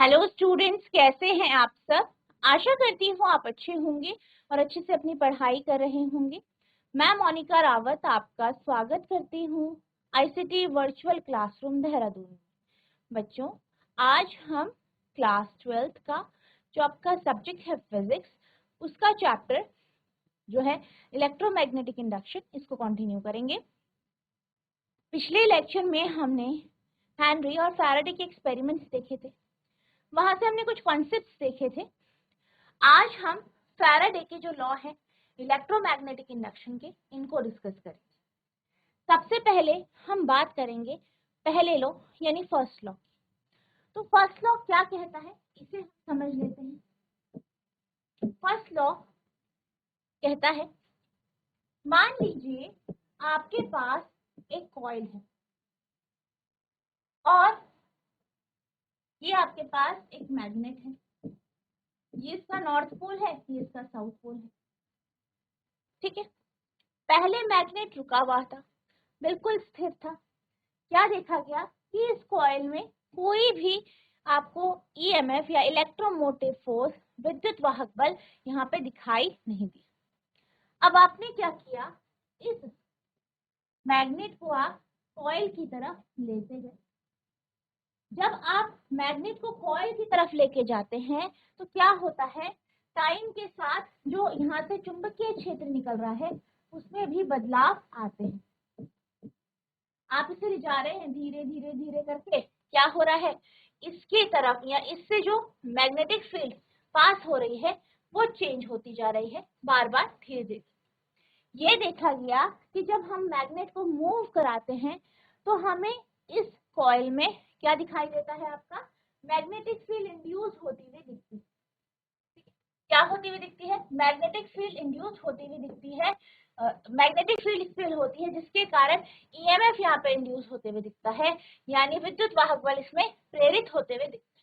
Hello students, कैसे हैं आप सब। आशा करती हूँ आप अच्छे होंगे और अच्छे से अपनी पढ़ाई कर रहे होंगे। मैं मोनिका रावत आपका स्वागत करती हूँ आईसीटी वर्चुअल क्लासरूम देहरादून में। बच्चों, आज हम क्लास 12th का जो आपका सब्जेक्ट है फिजिक्स, उसका चैप्टर जो है इलेक्ट्रोमैग्नेटिक इंडक्शन, इसको कंटिन्यू करेंगे। पिछले लेक्चर में हमने हेनरी और फैराडे के एक्सपेरिमेंट्स देखे थे, वहां से हमने कुछ कॉन्सेप्ट्स देखे थे। आज हम फैराडे के जो लॉ है इलेक्ट्रोमैग्नेटिक इंडक्शन के, इनको डिस्कस करेंगे। सबसे पहले हम बात करेंगे पहले लॉ यानी फर्स्ट लॉ। तो फर्स्ट लॉ क्या कहता है, इसे हम समझ लेते हैं। फर्स्ट लॉ कहता है, मान लीजिए आपके पास एक कॉइल है और ये आपके पास एक मैग्नेट है। ये इसका नॉर्थ पोल है, ये इसका साउथ पोल है। ठीक है, पहले मैग्नेट रुका हुआ था, बिल्कुल स्थिर था। क्या देखा गया कि इस कॉइल में कोई भी आपको ईएमएफ या इलेक्ट्रोमोटिव फोर्स, विद्युत वाहक बल यहाँ पे दिखाई नहीं दिया। अब आपने क्या किया, इस मैग्नेट को आप कॉइल की तरफ लेते गए। जब आप मैग्नेट को कॉइल की तरफ लेके जाते हैं तो क्या होता है, टाइम के साथ जो यहाँ से चुंबकीय क्षेत्र निकल रहा है उसमें भी बदलाव आते हैं। आप इसे ले जा रहे हैं धीरे धीरे धीरे करके, क्या हो रहा है, इसकी तरफ या इससे जो मैग्नेटिक फील्ड पास हो रही है वो चेंज होती जा रही है बार बार धीरे धीरे। ये देखा गया कि जब हम मैग्नेट को मूव कराते हैं तो हमें इस कॉइल में क्या दिखाई देता है, आपका मैग्नेटिक फील्ड इंड्यूस होती हुई दिखती है। क्या होती हुई दिखती है, मैग्नेटिक फील्ड इंड्यूस होती हुई दिखती है। मैग्नेटिक फील्ड होती है जिसके कारण ईएमएफ यहाँ पे इंड्यूस होते हुए दिखता है, यानी विद्युत वाहक बल इसमें प्रेरित होते हुए दिखता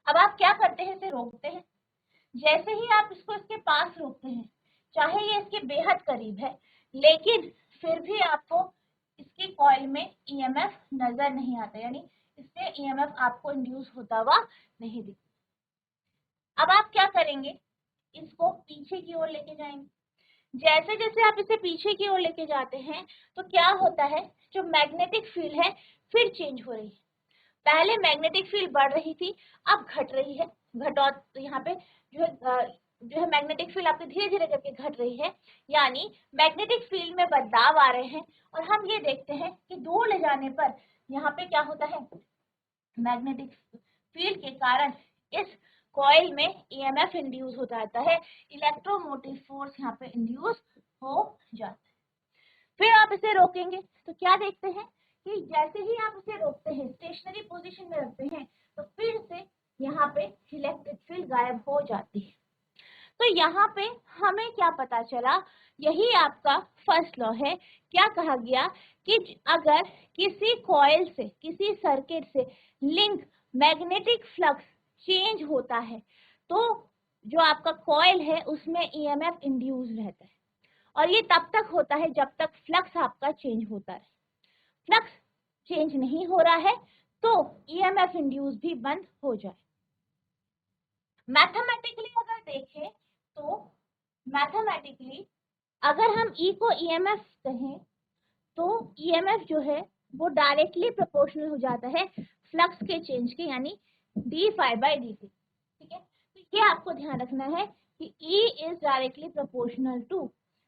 है। अब आप क्या करते हैं, इसे रोकते हैं। जैसे ही आप इसको इसके पास रोकते हैं, चाहे ये इसके बेहद करीब है, लेकिन फिर भी आपको इसकी कॉइल में ईएमएफ नजर नहीं आता, यानी इसमें ईएमएफ आपको इंड्यूस होता हुआ नहीं दिखता। अब आप क्या करेंगे, इसको पीछे की ओर लेके जाएंगे। जैसे जैसे आप इसे पीछे की ओर लेके जाते हैं तो क्या होता है, जो मैग्नेटिक फील्ड है फिर चेंज हो रही है। पहले मैग्नेटिक फील्ड बढ़ रही थी, अब घट रही है। घटौत यहाँ पे जो है मैग्नेटिक फील्ड आपके धीरे धीरे करके घट रही है, यानी मैग्नेटिक फील्ड में बदलाव आ रहे हैं। और हम ये देखते हैं कि दूर ले जाने पर यहाँ पे क्या होता है, मैग्नेटिक फील्ड के कारण इस कॉइल में ईएमएफ इंड्यूस हो जाता है, इलेक्ट्रोमोटिव फोर्स यहाँ पे इंड्यूस हो जाता है। फिर आप इसे रोकेंगे तो क्या देखते हैं कि जैसे ही आप इसे रोकते हैं, स्टेशनरी पोजीशन में रखते हैं, तो फिर से यहाँ पे इलेक्ट्रिक फील्ड गायब हो जाती है। तो यहाँ पे हमें क्या पता चला, यही आपका फर्स्ट लॉ है। क्या कहा गया कि अगर किसी कॉइल से, किसी सर्किट से लिंक मैग्नेटिक फ्लक्स चेंज होता है तो जो आपका कॉइल है उसमें ईएमएफ इंड्यूस रहता है, और ये तब तक होता है जब तक फ्लक्स आपका चेंज होता रहे। फ्लक्स चेंज नहीं हो रहा है तो ईएमएफ इंड्यूस भी बंद हो जाए। मैथमेटिकली अगर देखें तो मैथमेटिकली अगर हम ई को ईएमएफ कहें तो ईएमएफ जो है वो डायरेक्टली प्रोपोर्शनल हो जाता है फ्लक्स के चेंज के, यानी d phi by d t. ठीक है, तो ये आपको ध्यान रखना है कि E is directly proportional to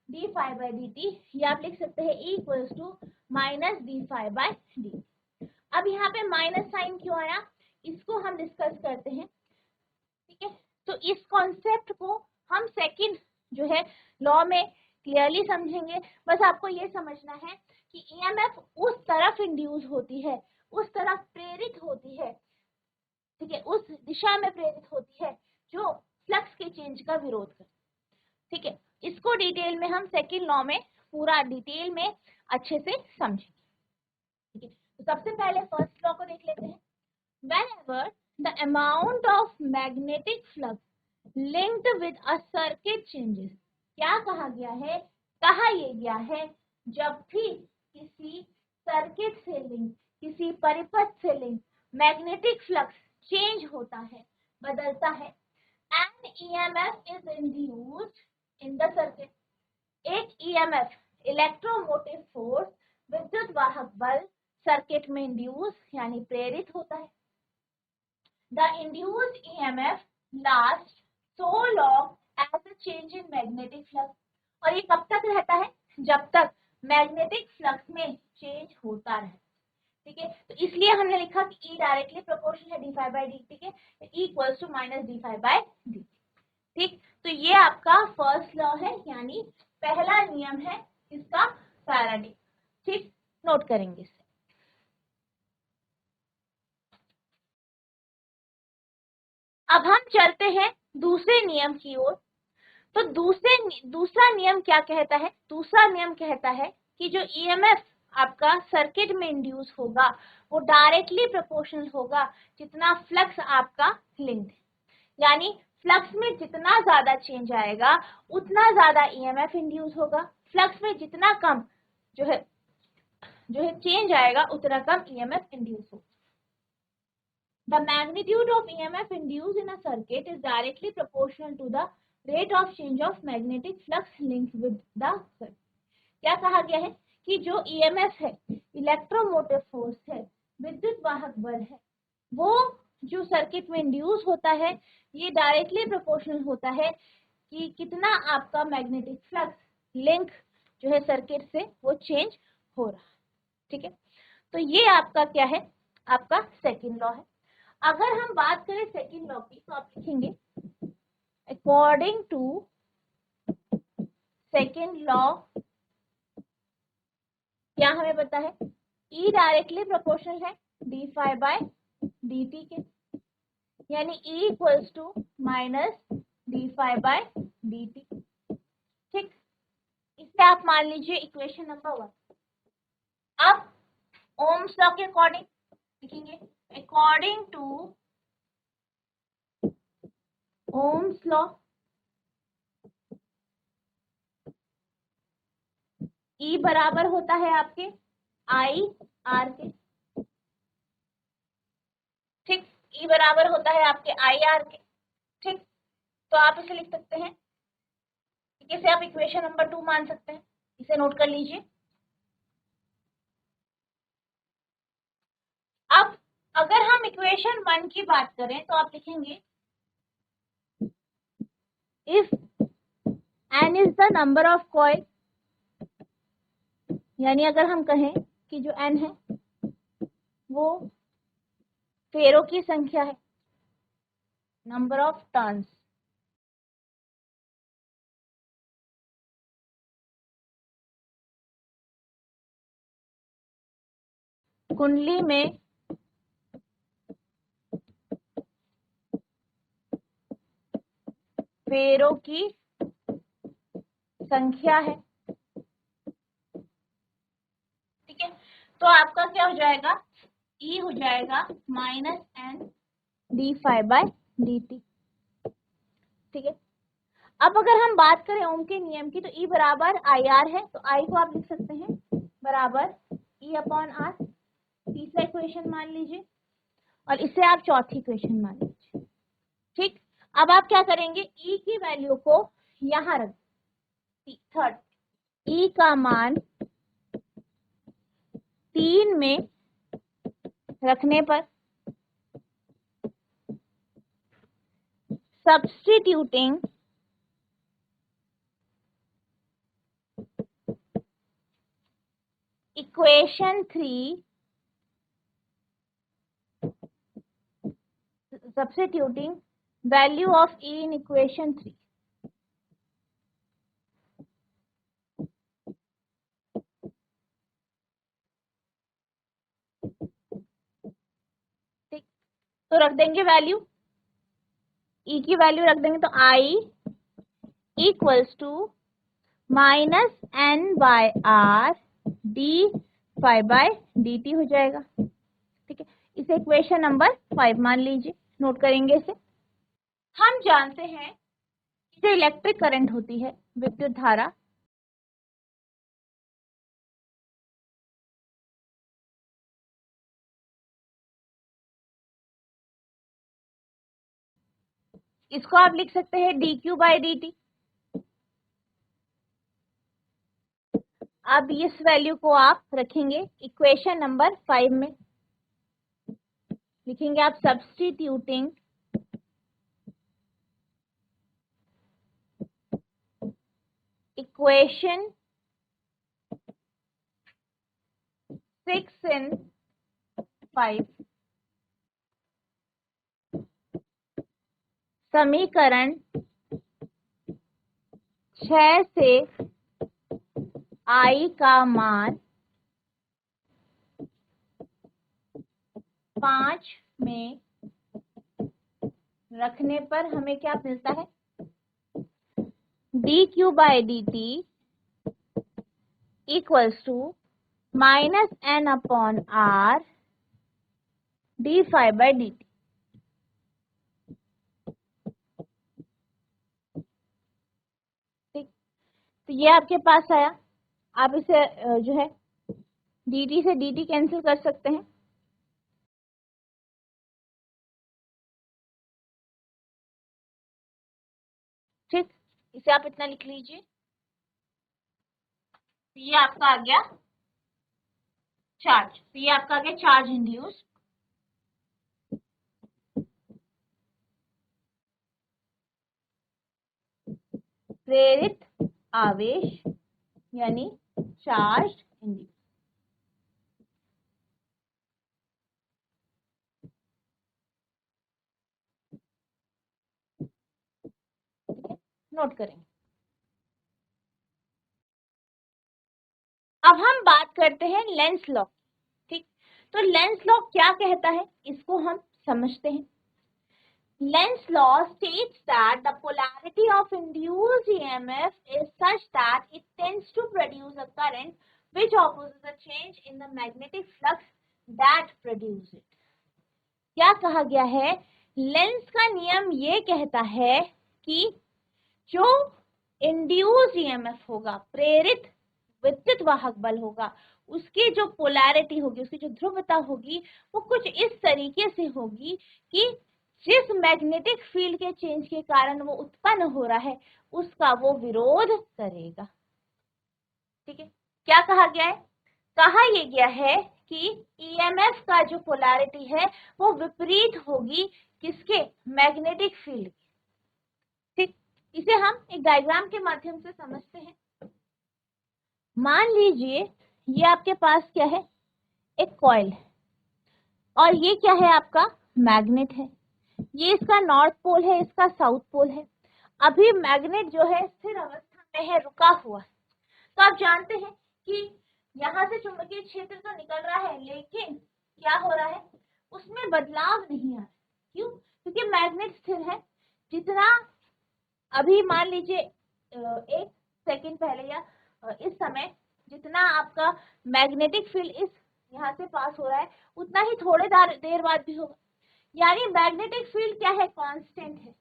d phi by d t, या आप लिख सकते हैं E equals to minus d phi by d. अब यहाँ पे माइनस साइन क्यों आया, इसको हम डिस्कस करते हैं। ठीक है, तो इस कॉन्सेप्ट को हम सेकंड जो है लॉ में क्लियरली समझेंगे। बस आपको ये समझना है कि ईएमएफ उस तरफ इंड्यूस होती है, उस तरफ प्रेरित होती है, ठीक है, उस दिशा में प्रेरित होती है जो फ्लक्स के चेंज का विरोध करे। ठीक है, इसको डिटेल में हम सेकंड लॉ में पूरा डिटेल में अच्छे से समझेंगे। ठीक है, तो सबसे पहले फर्स्ट लॉ को देख लेते हैं। Whenever the amount of magnetic flux linked with a circuit changes, क्या कहा गया है, कहा यह गया है जब भी किसी सर्किट से लिंक, किसी परिपथ से लिंक मैग्नेटिक फ्लक्स चेंज होता है, बदलता है। An EMF is induced in the circuit. एक ईएमएफ इलेक्ट्रोमोटिव फोर्स विद्युत वाहक बल सर्किट में इंड्यूस यानी प्रेरित होता है। The induced EMF last so long as a change in magnetic flux. और ये कब तक रहता है? जब तक मैग्नेटिक फ्लक्स में चेंज होता रहे। ठीक है, तो इसलिए हमने लिखा कि E डायरेक्टली प्रोपोर्शनल है d∅dt के, E equals to minus d∅dt। ठीक, तो ये आपका फर्स्ट लॉ है, यानी पहला नियम है इसका फैराडे। ठीक, नोट करेंगे इसे। अब हम चलते हैं दूसरे नियम की ओर। तो दूसरा नियम क्या कहता है? दूसरा नियम कहता है कि जो ईएमएफ आपका सर्किट में इंड्यूस होगा वो डायरेक्टली प्रोपोर्शनल होगा जितना फ्लक्स आपका लिंक्ड है। यानी फ्लक्स में जितना ज्यादा चेंज आएगा उतना ज्यादा ईएमएफ इंड्यूस होगा, फ्लक्स में जितना कम जो है चेंज आएगा उतना कम ईएमएफ इंड्यूस होगा। The magnitude of EMF induced in a circuit is directly proportional to the rate of change of magnetic flux linked with the circuit। क्या कहा गया है कि जो EMF है, इलेक्ट्रोमोटिव फोर्स है, विद्युत वाहक बल है, वो जो सर्किट में इंड्यूस होता है ये डायरेक्टली प्रोपोर्शनल होता है कि कितना आपका मैग्नेटिक फ्लक्स लिंक जो है सर्किट से वो चेंज हो रहा है। ठीक है, तो ये आपका क्या है? आपका सेकंड लॉ है। अगर हम बात करें सेकंड लॉ की तो आप लिखेंगे अकॉर्डिंग टू सेकंड लॉ क्या हमें पता है? E डायरेक्टली प्रोपोर्शनल है d∅dt के, यानी E equals to minus d∅dt। ठीक, इसे आप मान लीजिए इक्वेशन नंबर 1। अब ओम्स लॉ के अकॉर्डिंग लिखेंगे according to Ohm's law E बराबर होता है आपके I R के। ठीक, E बराबर होता है आपके I R के। ठीक, तो आप इसे लिख सकते हैं, इसे आप इक्वेशन नंबर 2 मान सकते हैं, इसे नोट कर लीजिए। अब अगर हम इक्वेशन 1 की बात करें तो आप लिखेंगे if n is the number of coil, यानी अगर हम कहें कि जो n है वो फेरों की संख्या है, नंबर ऑफ टर्न्स, कुंडली में फेरों की संख्या है। ठीक है, तो आपका क्या हो जाएगा? E हो जाएगा माइनस n d∅dt। ठीक है, अब अगर हम बात करें ओम के नियम की तो E बराबर IR है, तो I को आप लिख सकते हैं बराबर E/R। तीसरा इक्वेशन मान लीजिए और इसे आप चौथी इक्वेशन मान लीजिए। ठीक, अब आप क्या करेंगे? E की वैल्यू को यहां रख, थर्ड E का मान 3 में रखने पर substituting equation 3 substituting value of E in equation 3। ठीक, तो रख देंगे वैल्यू, E की वैल्यू रख देंगे तो I equals to minus n/r d∅dt हो जाएगा। ठीक है, इसे इक्वेशन नंबर 5 मान लीजिए, नोट करेंगे इसे। हम जानते हैं कि जो इलेक्ट्रिक करंट होती है, विद्युत धारा, इसको आप लिख सकते हैं dq/dt। अब इस वैल्यू को आप रखेंगे इक्वेशन नंबर 5 में, लिखेंगे आप सब्स्टिट्यूटिंग इक्वेशन 6 इन 5, समीकरण 6 से I का मान 5 में रखने पर हमें क्या मिलता है, dq/dt equals to -n/r d∅/dt। ठीक, तो ये आपके पास आया। आप इसे जो है dt से dt कैंसिल कर सकते हैं। ठीक, इसे आप इतना लिख लीजिए। ये आपका आ गया चार्ज, तो ये आपका आ गया चार्ज इंड्यूस। प्रेरित आवेश यानी चार्ज इंड्यूस। नोट करेंगे। अब हम बात करते हैं लेंस लॉ। ठीक, तो लेंस लॉ क्या कहता है इसको हम समझते हैं। Lenz's law states that the polarity of induced EMF is such that it tends to produce a current which opposes a change in the magnetic flux that produces it. क्या कहा गया है, लेंस का नियम ये कहता है कि जो इंड्यूस्ड ईएमएफ होगा, प्रेरित विद्युत वाहक बल होगा, उसकी जो पोलैरिटी होगी, उसकी जो ध्रुवता होगी, वो कुछ इस तरीके से होगी कि जिस मैग्नेटिक फील्ड के चेंज के कारण वो उत्पन्न हो रहा है उसका वो विरोध करेगा। ठीक है, क्या कहा गया है, कहा यह गया है कि ईएमएफ का जो पोलैरिटी है वो विपरीत होगी किसके, मैग्नेटिक फील्ड की। ठीक, इसे हम एक डायग्राम के माध्यम से समझते हैं। मान लीजिए ये आपके पास क्या है, एक कॉइल है, और ये क्या है, आपका मैग्नेट है। ये इसका नॉर्थ पोल है, इसका साउथ पोल है। अभी मैग्नेट जो है स्थिर अवस्था में है, रुका हुआ है। तो आप जानते हैं कि यहाँ से चुंबकीय क्षेत्र तो निकल रहा है, लेकिन क्या हो रहा है, उसमें बदलाव नहीं आ रहा। क्यों, क्योंकि मैग्नेट स्थिर है। जितना अभी मान लीजिए 1 सेकंड पहले या इस समय जितना आपका मैग्नेटिक फील्ड इस यहाँ से पास हो रहा है, उतना ही थोड़े देर बाद भी होगा। यानी मैग्नेटिक फील्ड क्या है, कांस्टेंट है।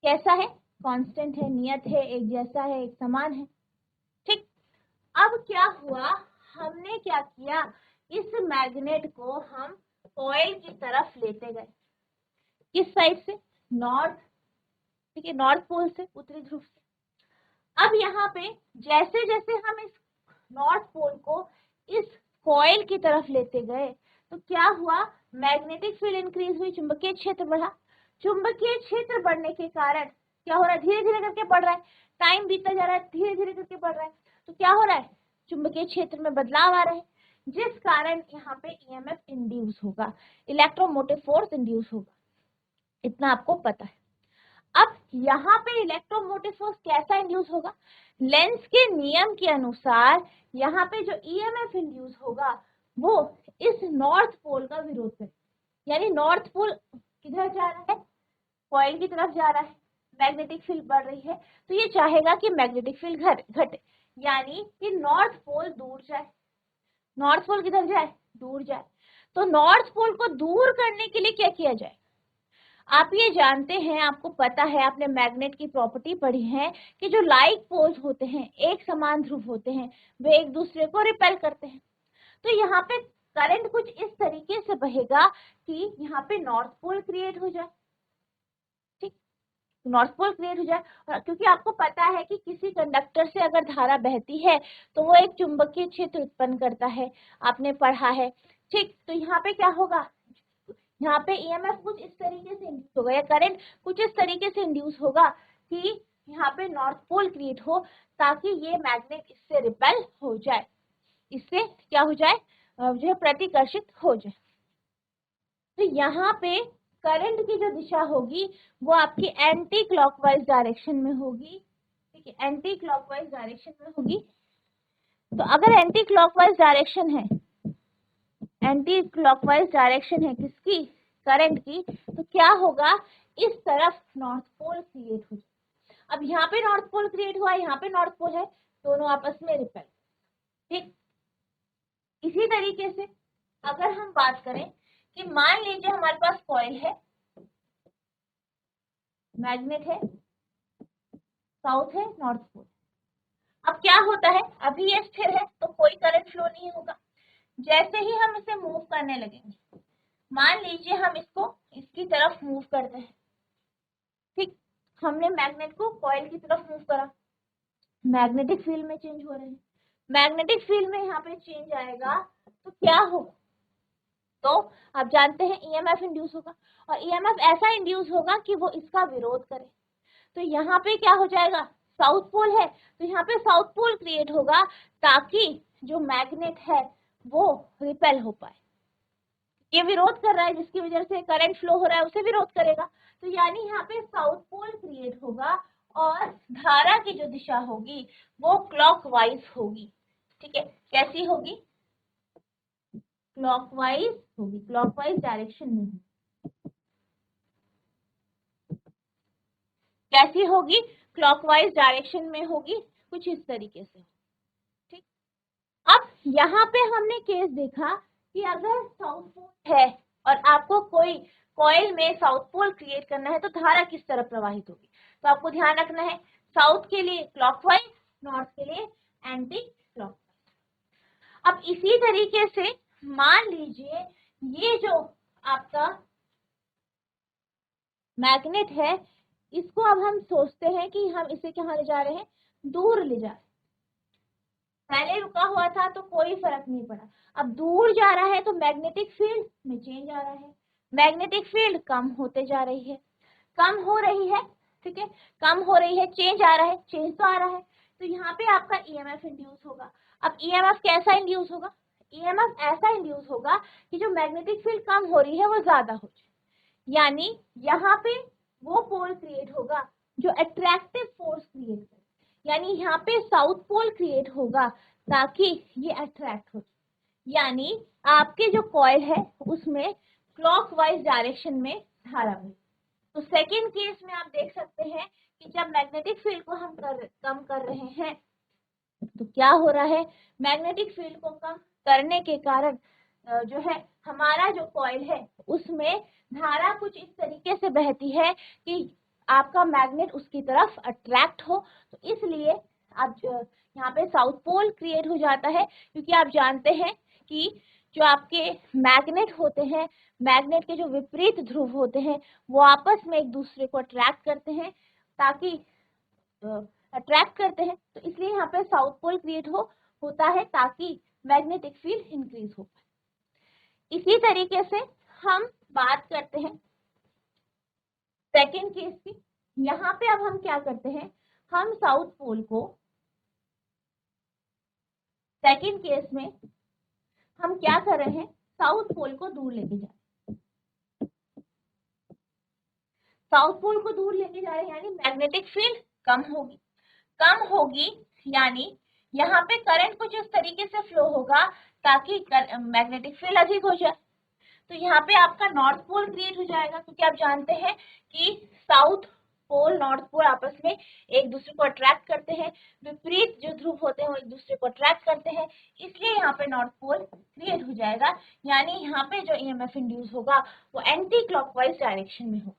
कैसा है, कांस्टेंट है, नियत है, एक जैसा है, एक समान है। ठीक, अब क्या हुआ, हमने क्या किया, इस मैग्नेट को हम कॉइल की तरफ लेते गए। किस साइड से, नॉर्थ। ठीक है, नॉर्थ पोल से, उत्तरी ध्रुव से। अब यहाँ पे जैसे जैसे हम इस नॉर्थ पोल को इस कॉइल की तरफ लेते गए तो क्या हुआ, मैग्नेटिक फील्ड इंक्रीज हुई, चुंबकीय क्षेत्र बढ़ा। चुंबकीय क्षेत्र बढ़ने के कारण क्या हो रहा है, धीरे धीरे करके बढ़ रहा है, टाइम बीतता जा रहा है, धीरे धीरे करके बढ़ रहा है। तो क्या हो रहा है, चुंबकीय क्षेत्र में बदलाव आ रहा है, जिस कारण यहाँ पे ईएमएफ इंड्यूस होगा, इलेक्ट्रोमोटिव फोर्स इंड्यूस होगा। इतना आपको पता है। अब यहाँ पे इलेक्ट्रोमोटिव फोर्स कैसा इंड्यूस होगा, लेंस के नियम के अनुसार यहाँ पे जो ईएमएफ इंड्यूस होगा वो इस नॉर्थ पोल का विरोध करेगा। यानी नॉर्थ पोल किधर जा रहा है, कॉइल की तरफ जा रहा है, मैग्नेटिक फील्ड बढ़ रही है, तो ये चाहेगा कि मैग्नेटिक फील्ड घटे, यानी कि नॉर्थ पोल दूर जाए। नॉर्थ पोल किधर जाए, दूर जाए। तो नॉर्थ पोल को दूर करने के लिए क्या किया जाए, आप ये जानते हैं, आपको पता है, आपने मैग्नेट की प्रॉपर्टी पढ़ी है कि जो लाइक पोल्स होते हैं, एक समान ध्रुव होते हैं, वे एक दूसरे को रिपेल करते हैं। तो यहाँ पे करंट कुछ इस तरीके से बहेगा कि यहाँ पे नॉर्थ पोल क्रिएट हो जाए। ठीक, नॉर्थ पोल क्रिएट हो जाए। और क्योंकि आपको पता है कि किसी कंडक्टर से अगर धारा बहती है तो वो एक चुंबकीय क्षेत्र उत्पन्न करता है, आपने पढ़ा है। ठीक, तो यहाँ पे क्या होगा, यहाँ पे ईएमएफ कुछ इस तरीके से इंड्यूस होगा या करंट कुछ इस तरीके से इंड्यूस होगा कि यहाँ पे नॉर्थ पोल क्रिएट हो, ताकि ये मैग्नेट इससे रिपेल हो जाए, इससे क्या हो जाए, जो है प्रतिकर्षित हो जाए। तो यहाँ पे करंट की जो दिशा होगी वो आपकी एंटी क्लॉकवाइज डायरेक्शन में होगी। ठीक है, एंटी क्लॉकवाइज डायरेक्शन में होगी। तो अगर एंटी क्लॉकवाइज डायरेक्शन है, एंटी क्लॉकवाइज डायरेक्शन है किसकी, करंट की, तो क्या होगा, इस तरफ नॉर्थ पोल क्रिएट हो जाए। अब यहाँ पे नॉर्थ पोल क्रिएट हुआ, यहाँ पे नॉर्थ पोल है, दोनों आपस में रिपेल। ठीक, इसी तरीके से अगर हम बात करें कि मान लीजिए हमारे पास कॉइल है, मैग्नेट है, साउथ है, नॉर्थ पोल। अब क्या होता है, अभी ये स्थिर है तो कोई करंट फ्लो नहीं होगा। जैसे ही हम इसे मूव करने लगेंगे, मान लीजिए हम इसको इसकी तरफ मूव करते हैं। ठीक, हमने मैग्नेट को कॉइल की तरफ मूव करा, मैग्नेटिक फील्ड में चेंज हो रहे हैं। मैग्नेटिक फील्ड में यहाँ पे चेंज आएगा तो क्या होगा, तो आप जानते हैं ईएमएफ इंड्यूस होगा, और ईएमएफ ऐसा इंड्यूस होगा कि वो इसका विरोध करे। तो यहाँ पे क्या हो जाएगा, साउथ पोल है तो यहाँ पे साउथ पोल क्रिएट होगा, ताकि जो मैग्नेट है वो रिपेल हो पाए। ये विरोध कर रहा है, जिसकी वजह से करंट फ्लो हो रहा है उसे विरोध करेगा। तो यानी यहाँ पे साउथ पोल क्रिएट होगा और धारा की जो दिशा होगी वो क्लॉकवाइज होगी। ठीक है, कैसी होगी, क्लॉकवाइज होगी, क्लॉकवाइज डायरेक्शन में होगी। कैसी होगी, क्लॉकवाइज डायरेक्शन में होगी, कुछ इस तरीके से। ठीक, अब यहाँ पे हमने केस देखा कि अगर साउथ पोल है और आपको कोई कॉइल में साउथ पोल क्रिएट करना है तो धारा किस तरफ प्रवाहित होगी। तो आपको ध्यान रखना है, साउथ के लिए क्लॉकवाइज, नॉर्थ के लिए एंटी क्लॉकवाइज। अब इसी तरीके से मान लीजिए ये जो आपका मैग्नेट है, इसको अब हम सोचते हैं कि हम इसे कहाँ ले जा रहे हैं, दूर ले जा रहे हैं। पहले रुका हुआ था तो कोई फर्क नहीं पड़ा, अब दूर जा रहा है तो मैग्नेटिक फील्ड में चेंज आ रहा है, मैग्नेटिक फील्ड कम होते जा रही है, कम हो रही है। ठीक है, कम हो रही है, चेंज आ रहा है, चेंज तो आ रहा है, तो यहाँ पे आपका ईएमएफ इंड्यूस होगा। अब ईएमएफ कैसा इंड्यूस होगा, ईएमएफ ऐसा इंड्यूस होगा कि जो मैग्नेटिक फील्ड कम हो रही है वो ज्यादा हो जाए, यानी यहाँ पे वो पोल क्रिएट होगा जो अट्रैक्टिव फोर्स क्रिएट करे, यानी यहाँ पे साउथ पोल क्रिएट होगा ताकि ये अट्रैक्ट हो, यानी आपके जो कॉइल है उसमें क्लॉकवाइज डायरेक्शन में धारा बहे। तो सेकेंड केस में आप देख सकते हैं कि जब मैग्नेटिक फील्ड को हम कम कर रहे हैं तो क्या हो रहा है, मैग्नेटिक फील्ड को कम करने के कारण जो है हमारा जो कॉइल है उसमें धारा कुछ इस तरीके से बहती है कि आपका मैग्नेट उसकी तरफ अट्रैक्ट हो। तो इसलिए आप यहाँ पे साउथ पोल क्रिएट हो जाता है, क्योंकि आप जानते हैं कि जो आपके मैग्नेट होते हैं, मैग्नेट के जो विपरीत ध्रुव होते हैं वो आपस में एक दूसरे को अट्रैक्ट करते हैं, ताकि अट्रैक्ट करते हैं, तो इसलिए यहाँ पे साउथ पोल क्रिएट होता है ताकि मैग्नेटिक फील्ड इंक्रीज हो पाए। इसी तरीके से हम बात करते हैं सेकेंड केस की। यहाँ पे अब हम क्या करते हैं, हम साउथ पोल को सेकेंड केस में हम क्या कर रहे हैं, साउथ पोल को दूर लेके जा रहे हैं, साउथ पोल को दूर लेके जा रहे हैं, यानी मैग्नेटिक फील्ड कम होगी, कम होगी यानी यहाँ पे करंट कुछ इस तरीके से फ्लो होगा ताकि मैग्नेटिक फील्ड अधिक हो जाए। तो यहाँ पे आपका नॉर्थ पोल क्रिएट हो जाएगा, क्योंकि आप जानते हैं कि साउथ पोल नॉर्थ पोल आपस में एक दूसरे को अट्रैक्ट करते हैं, विपरीत जो ध्रुव होते हैं वो एक दूसरे को अट्रैक्ट करते हैं, इसलिए यहाँ पे नॉर्थ पोल क्रिएट हो जाएगा, यानी यहाँ पे जो ईएमएफ इंड्यूस होगा वो एंटी क्लॉकवाइज डायरेक्शन में होगा।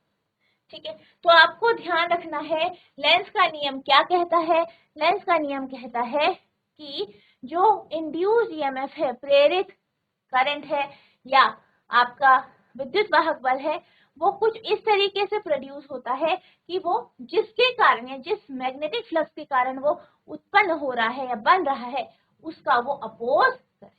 ठीक है, तो आपको ध्यान रखना है लेंस का नियम क्या कहता है, लेंस का नियम कहता है कि जो इंड्यूस्ड ईएमएफ है, प्रेरित करंट है या आपका विद्युत वाहक बल है, वो कुछ इस तरीके से प्रोड्यूस होता है कि वो जिसके कारण या जिस मैग्नेटिक फ्लक्स के कारण वो उत्पन्न हो रहा है या बन रहा है उसका वो अपोज करे।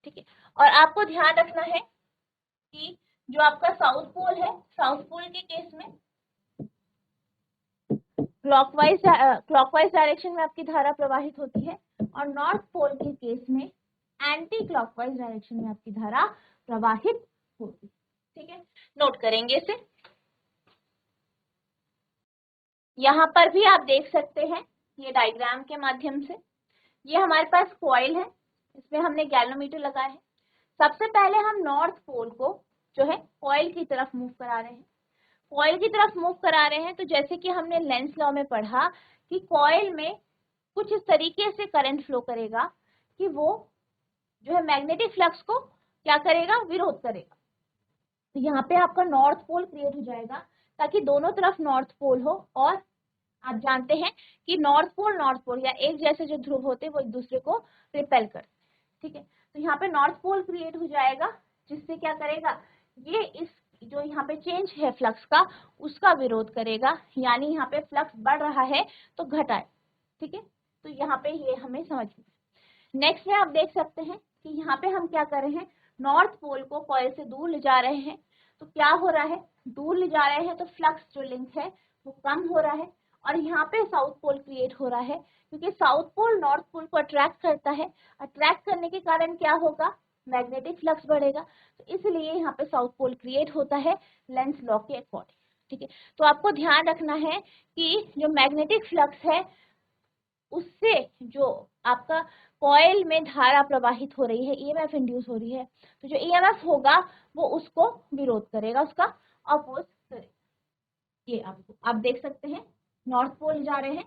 ठीक है, और आपको ध्यान रखना है कि जो आपका साउथ पोल है, साउथ पोल के केस में क्लॉकवाइज डायरेक्शन में आपकी धारा प्रवाहित होती है और नॉर्थ पोल के केस में एंटी क्लॉकवाइज डायरेक्शन में आपकी धारा प्रवाहित होती है। ठीक है, नोट करेंगे इसे। यहाँ पर भी आप देख सकते हैं ये डायग्राम के माध्यम से, ये हमारे पास कॉइल है, इसमें हमने गैल्वेनोमीटर लगाया है। सबसे पहले हम नॉर्थ पोल को जो है कॉइल की तरफ मूव करा रहे हैं, कॉइल की तरफ मूव करा रहे हैं। तो जैसे कि हमने लेंस लॉ में पढ़ा कि कॉइल में कुछ इस तरीके से करंट फ्लो करेगा कि वो जो है मैग्नेटिक फ्लक्स को क्या करेगा, विरोध करेगा। तो यहाँ पे आपका नॉर्थ पोल क्रिएट हो जाएगा ताकि दोनों तरफ नॉर्थ पोल हो, और आप जानते हैं कि नॉर्थ पोल या एक जैसे जो ध्रुव होते हैं वो एक दूसरे को रिपेल करते हैं। ठीक है, तो यहाँ पे नॉर्थ पोल क्रिएट हो जाएगा जिससे क्या करेगा, ये इस जो यहाँ पे चेंज है फ्लक्स का उसका विरोध करेगा, यानी यहाँ पे फ्लक्स बढ़ रहा है तो घटाए। ठीक है, तो यहाँ पे ये हमें समझना है। नेक्स्ट में आप देख सकते हैं कि यहाँ पे हम क्या कर रहे हैं, नॉर्थ पोल को कॉइल से दूर ले जा रहे हैं। तो क्या हो रहा है, दूर ले जा रहे हैं तो फ्लक्स जो लिंक है वो कम हो रहा है, और यहाँ पे साउथ पोल क्रिएट हो रहा है क्योंकि साउथ पोल नॉर्थ पोल को अट्रैक्ट करता है। अट्रैक्ट करने के कारण क्या होगा, मैग्नेटिक फ्लक्स बढ़ेगा। तो इसलिए यहाँ पे साउथ पोल क्रिएट होता है लेंस लॉ के अकॉर्डिंग। ठीक है, तो आपको ध्यान रखना है कि जो मैग्नेटिक फ्लक्स है उससे जो आपका कॉइल में धारा प्रवाहित हो रही है, ईएमएफ इंड्यूस हो रही है, तो जो ईएमएफ होगा वो उसको विरोध करेगा, उसका अपोज करेगा। ये आपको आप देख सकते हैं नॉर्थ पोल जा रहे हैं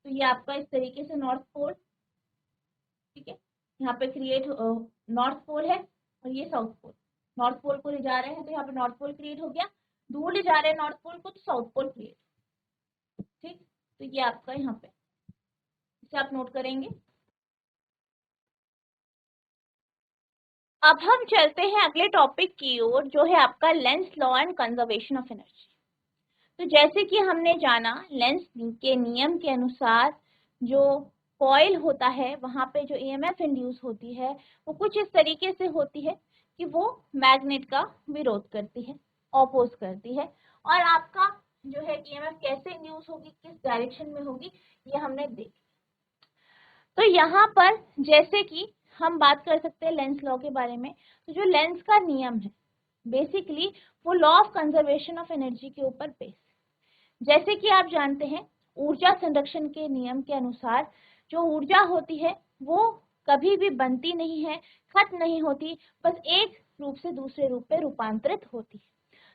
तो ये आपका इस तरीके से नॉर्थ पोल, ठीक है, यहाँ पे क्रिएट नॉर्थ पोल है और ये साउथ पोल। नॉर्थ पोल को ले जा रहे हैं तो यहाँ पे नॉर्थ पोल क्रिएट हो गया, दूर ले जा रहे हैं नॉर्थ पोल को तो साउथ पोल क्रिएट। ठीक, तो ये आपका यहाँ पे इसे आप नोट करेंगे। अब हम चलते हैं अगले टॉपिक की ओर जो है आपका Lenz law and conservation of energy. तो जैसे कि हमने जाना लेंस के नियम के अनुसार जो कॉइल होता है वहां पे जो ईएमएफ इंड्यूस होती है वो कुछ इस तरीके से होती है कि वो मैग्नेट का विरोध करती है, ऑपोज करती है। और आपका जो है ईएमएफ कैसे इंड्यूस होगी, किस डायरेक्शन में होगी, ये हमने देखा। तो यहाँ पर जैसे कि हम बात कर सकते हैं लेंस लॉ के बारे में, तो जो लेंस का नियम है बेसिकली वो law of conservation of energy के ऊपर बेस। जैसे कि आप जानते हैं ऊर्जा संरक्षण के नियम के अनुसार जो ऊर्जा होती है वो कभी भी बनती नहीं है, खत्म नहीं होती, बस एक रूप से दूसरे रूप में रूपांतरित होती है।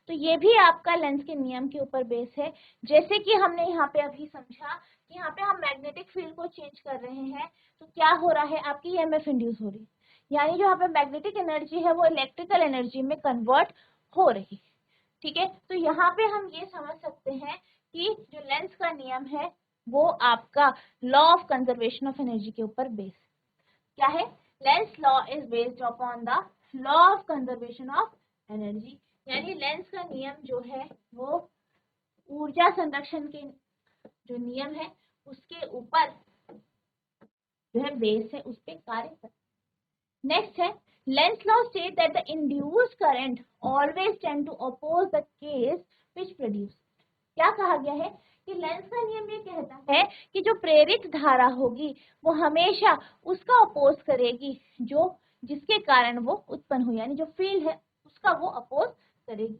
तो ये भी आपका लेंस के नियम के ऊपर बेस है। जैसे कि हमने यहाँ पे अभी समझा कि यहाँ पे हम मैग्नेटिक फील्ड को चेंज कर रहे हैं तो क्या हो रहा है, आपकी ईएमएफ इंड्यूस हो रही है, यानी जो यहाँ पे मैग्नेटिक एनर्जी है वो इलेक्ट्रिकल एनर्जी में कन्वर्ट हो रही है। ठीक है, तो यहाँ पे हम ये समझ सकते हैं कि जो लेंस का नियम है वो आपका law of conservation of energy के ऊपर बेस क्या है, Lenz law is based upon the law of conservation of energy, यानी लेंस का नियम जो है वो ऊर्जा संरक्षण के जो नियम है उसके ऊपर जो है बेस है, उस पर कार्य कर। नेक्स्ट है Lenz law state that the induced current always tend to oppose the cause which produce. क्या कहा गया है कि लेंस का नियम ये कहता है कि जो प्रेरित धारा होगी वो हमेशा उसका अपोज करेगी जो जिसके कारण वो उत्पन्न हुई, यानी जो फील्ड है उसका वो अपोज करेगी।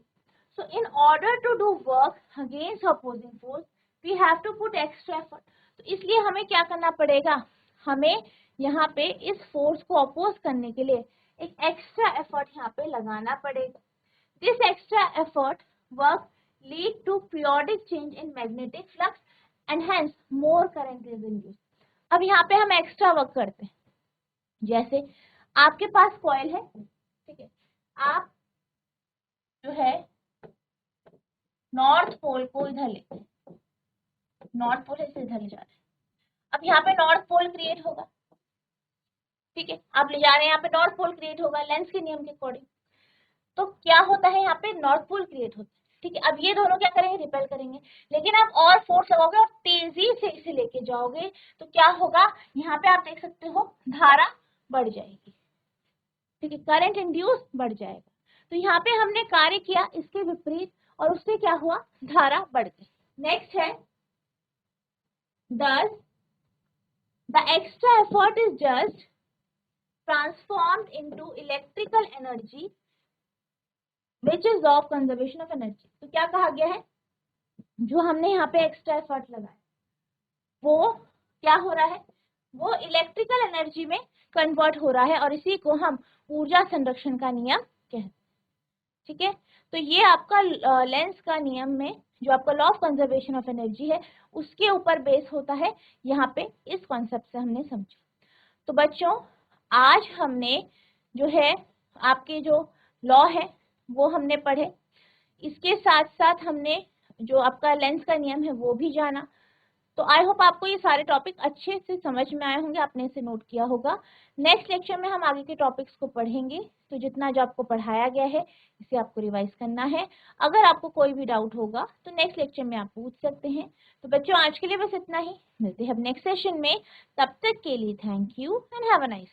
So in order to do work against opposing force, we have to put extra effort. तो इसलिए हमें क्या करना पड़ेगा, हमें यहाँ पे इस फोर्स को अपोज करने के लिए एक एक्स्ट्रा एफर्ट यहाँ पे लगाना पड़ेगा। This extra effort work lead to periodic change in magnetic flux and hence more current is induced. अब यहाँ पे हम एक्स्ट्रा वर्क करते हैं, जैसे आपके पास कॉइल है, ठीक है, आप जो है नॉर्थ पोल को इधर लेते हैं, नॉर्थ पोल से इधर ले जा रहे हैं। अब यहाँ पे नॉर्थ पोल क्रिएट होगा, ठीक है, आप ले जा रहे हैं यहाँ पे नॉर्थ पोल क्रिएट होगा लेंस के नियम के अकॉर्डिंग। तो क्या होता है यहाँ पे नॉर्थ पोल क्रिएट होता है, ठीक है, अब ये दोनों क्या करेंगे, रिपेल करेंगे। लेकिन आप और फोर्स लगाओगे और तेजी से इसे लेके जाओगे तो क्या होगा, यहाँ पे आप देख सकते हो धारा बढ़ जाएगी। ठीक है, करंट इंड्यूस बढ़ जाएगा। तो यहाँ पे हमने कार्य किया इसके विपरीत और उससे क्या हुआ, धारा बढ़ गई। नेक्स्ट है thus the extra effort is just transformed into electrical energy which is law of conservation of energy। तो क्या कहा गया है, जो हमने यहाँ पे एक्स्ट्रा एफर्ट लगाया वो क्या हो रहा है, वो इलेक्ट्रिकल एनर्जी में कन्वर्ट हो रहा है और इसी को हम ऊर्जा संरक्षण का नियम कहते हैं। ठीक है, तो ये आपका लेंस का नियम में जो आपका law of conservation of energy है उसके ऊपर बेस होता है। यहाँ पे इस कॉन्सेप्ट से हमने समझा। तो बच्चों आज हमने जो है आपके जो लॉ है वो हमने पढ़े, इसके साथ साथ हमने जो आपका लेंस का नियम है वो भी जाना। तो आई होप आपको ये सारे टॉपिक अच्छे से समझ में आए होंगे, आपने इसे नोट किया होगा। नेक्स्ट लेक्चर में हम आगे के टॉपिक्स को पढ़ेंगे, तो जितना जो आपको पढ़ाया गया है इसे आपको रिवाइज करना है। अगर आपको कोई भी डाउट होगा तो नेक्स्ट लेक्चर में आप पूछ सकते हैं। तो बच्चों आज के लिए बस इतना ही, मिलते हैं अब नेक्स्ट सेशन में। तब तक के लिए thank you and have a nice